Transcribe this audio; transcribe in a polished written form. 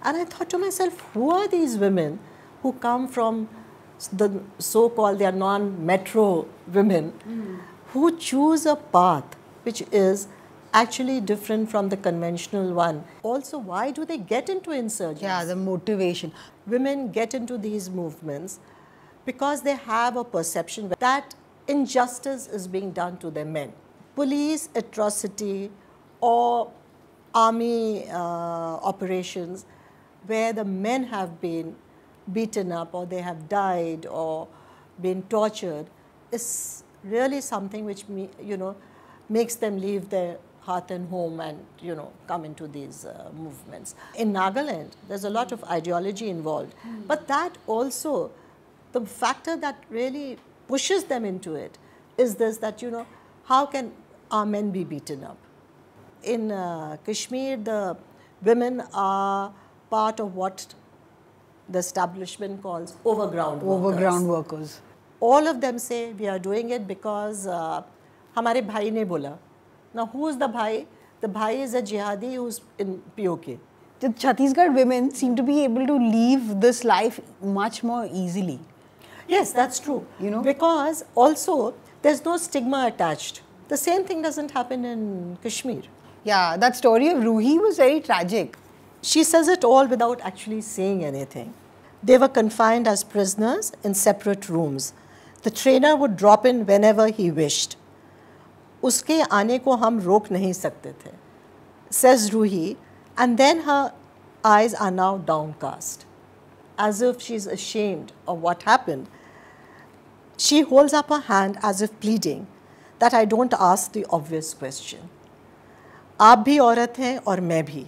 And I thought to myself, who are these women who come from the so-called, they are non-metro women, who choose a path which is actually different from the conventional one. Also, why do they get into insurgency? Yeah, the motivation. Women get into these movements because they have a perception that injustice is being done to their men. Police atrocity or army operations where the men have been beaten up or they have died or been tortured is really something which makes them leave their hearth and home and come into these movements. In Nagaland, there's a lot of ideology involved, but that also, the factor that really pushes them into it is this, that how can our men be beaten up? In Kashmir, the women are part of what the establishment calls overground workers. Overground workers. All of them say, we are doing it because hamare bhai ne bola. Now, who is the bhai? The bhai is a jihadi who's in POK. The Chhattisgarh women seem to be able to leave this life much more easily. Yes, that's true. Because also, there's no stigma attached. The same thing doesn't happen in Kashmir. Yeah, that story of Ruhi was very tragic. She says it all without actually saying anything. They were confined as prisoners in separate rooms. The trainer would drop in whenever he wished. Uske aane ko hum rok nahi sakte the, says Ruhi, and then her eyes are now downcast, as if she's ashamed of what happened. She holds up her hand as if pleading that I don't ask the obvious question. आप भी औरत हैं और मैं भी.